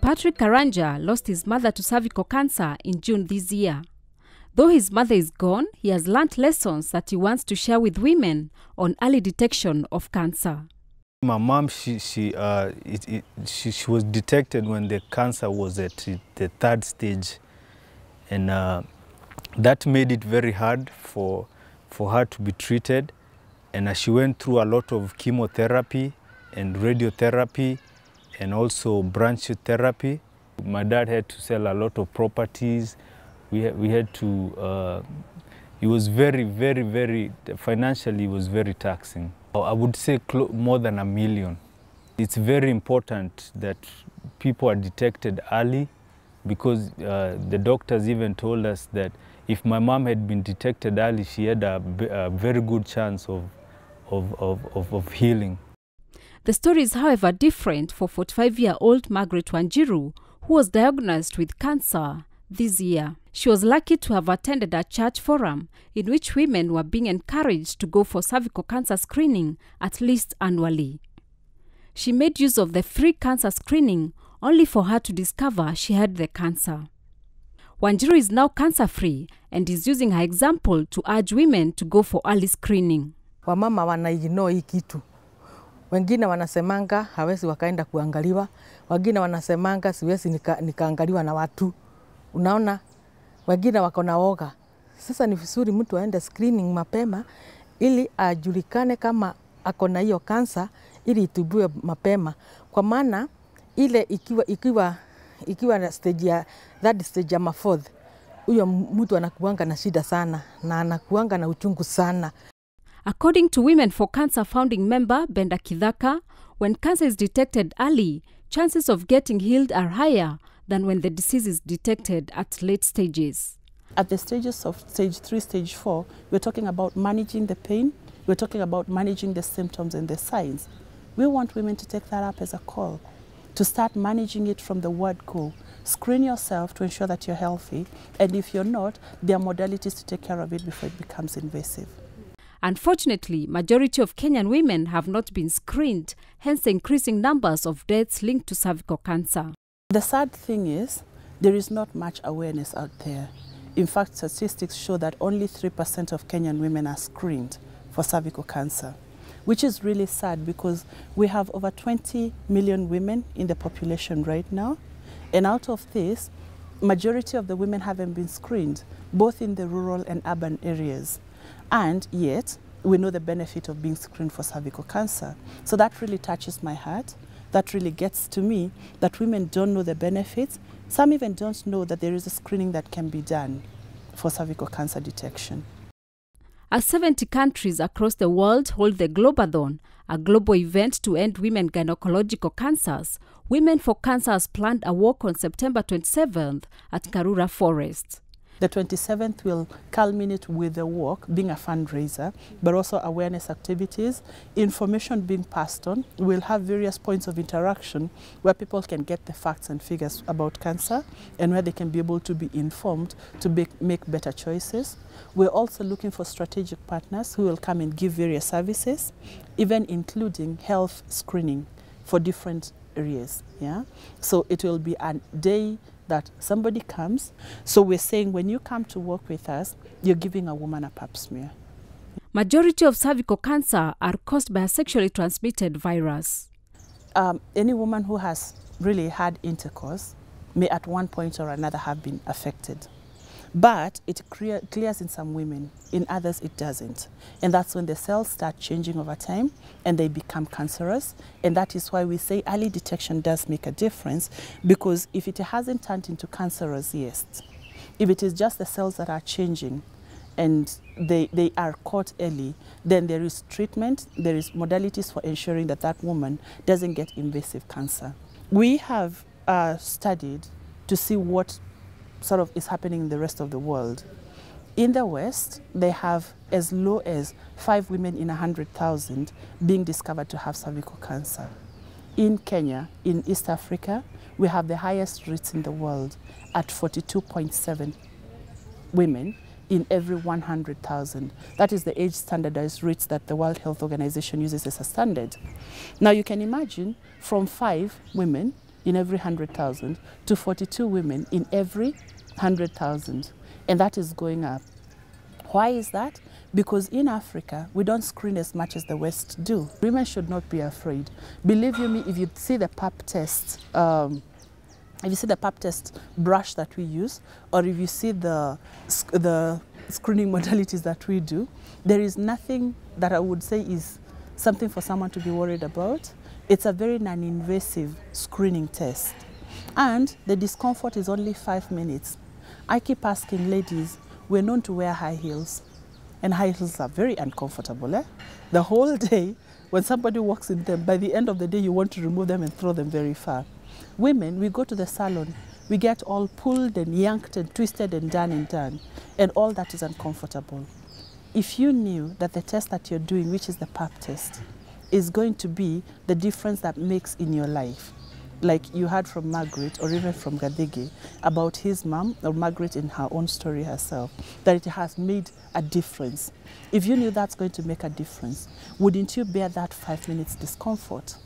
Patrick Karanja lost his mother to cervical cancer in June this year. Though his mother is gone, he has learnt lessons that he wants to share with women on early detection of cancer. My mom, she was detected when the cancer was at the 3rd stage, and that made it very hard for her to be treated. And she went through a lot of chemotherapy and radiotherapy and also brachytherapy. My dad had to sell a lot of properties. We had to, it was very, financially it was very taxing. I would say more than $1 million. It's very important that people are detected early, because the doctors even told us that if my mom had been detected early, she had a very good chance of healing. The story is, however, different for 45-year-old Margaret Wanjiru, who was diagnosed with cancer this year. She was lucky to have attended a church forum in which women were being encouraged to go for cervical cancer screening at least annually. She made use of the free cancer screening only for her to discover she had the cancer. Wanjiru is now cancer-free and is using her example to urge women to go for early screening. Wamama wanaignore hii kitu. Wengine wanasemanga hawezi wakaenda kuangaliwa, wengine wanasemanga siwezi nikaangaliwa na watu. Unaona, wengine wako na woga. Sasa ni vizuri mtu aende screening mapema ili ajulikane kama ako na hiyo kansa, ili itibiwe mapema. Kwa maana ile ikiwa stage ya 3rd stage ama 4th, huyo mtu anakuanga na shida sana na anakuanga na uchungu sana. According to Women for Cancer founding member Benda Kithaka, when cancer is detected early, chances of getting healed are higher than when the disease is detected at late stages. At the stages of stage 3, stage 4, we're talking about managing the pain, we're talking about managing the symptoms and the signs. We want women to take that up as a call, to start managing it from the word go. Screen yourself to ensure that you're healthy, and if you're not, there are modalities to take care of it before it becomes invasive. Unfortunately, majority of Kenyan women have not been screened, hence the increasing numbers of deaths linked to cervical cancer. The sad thing is, there is not much awareness out there. In fact, statistics show that only 3% of Kenyan women are screened for cervical cancer, which is really sad because we have over 20 million women in the population right now. And out of this, majority of the women haven't been screened, both in the rural and urban areas. And yet, we know the benefit of being screened for cervical cancer. So that really touches my heart. That really gets to me, that women don't know the benefits. Some even don't know that there is a screening that can be done for cervical cancer detection. As 70 countries across the world hold the Globathon, a global event to end women gynecological cancers, Women for Cancer has planned a walk on September 27th at Karura Forest. The 27th will culminate with the walk being a fundraiser, but also awareness activities, information being passed on. We'll have various points of interaction where people can get the facts and figures about cancer and where they can be able to be informed to make better choices. We're also looking for strategic partners who will come and give various services, even including health screening for different areas. Yeah? So it will be a day that somebody comes. So we're saying when you come to work with us, you're giving a woman a pap smear. Majority of cervical cancer are caused by a sexually transmitted virus. Any woman who has really had intercourse may at one point or another have been affected. But it clears in some women, in others it doesn't. And that's when the cells start changing over time and they become cancerous. And that is why we say early detection does make a difference, because if it hasn't turned into cancerous yeast, if it is just the cells that are changing and they are caught early, then there is treatment, there is modalities for ensuring that that woman doesn't get invasive cancer. We have studied to see what sort of is happening in the rest of the world. In the West, they have as low as 5 women in 100,000 being discovered to have cervical cancer. In Kenya, in East Africa, we have the highest rates in the world at 42.7 women in every 100,000. That is the age standardized rates that the World Health Organization uses as a standard. Now you can imagine from 5 women in every 100,000 to 42 women in every 100,000. And that is going up. Why is that? Because in Africa, we don't screen as much as the West do. Women should not be afraid. Believe you me, if you see the pap test, brush that we use, or if you see the screening modalities that we do, there is nothing that I would say is something for someone to be worried about. It's a very non-invasive screening test. And the discomfort is only 5 minutes. I keep asking ladies, we're known to wear high heels, and high heels are very uncomfortable. The whole day, when somebody walks in them, by the end of the day, you want to remove them and throw them very far. Women, we go to the salon, we get all pulled and yanked and twisted and done, and all that is uncomfortable. If you knew that the test that you're doing, which is the pap test, is going to be the difference that makes in your life, like you heard from Margaret or even from Gadege about his mom, or Margaret in her own story herself, that it has made a difference. If you knew that's going to make a difference, wouldn't you bear that 5 minutes discomfort?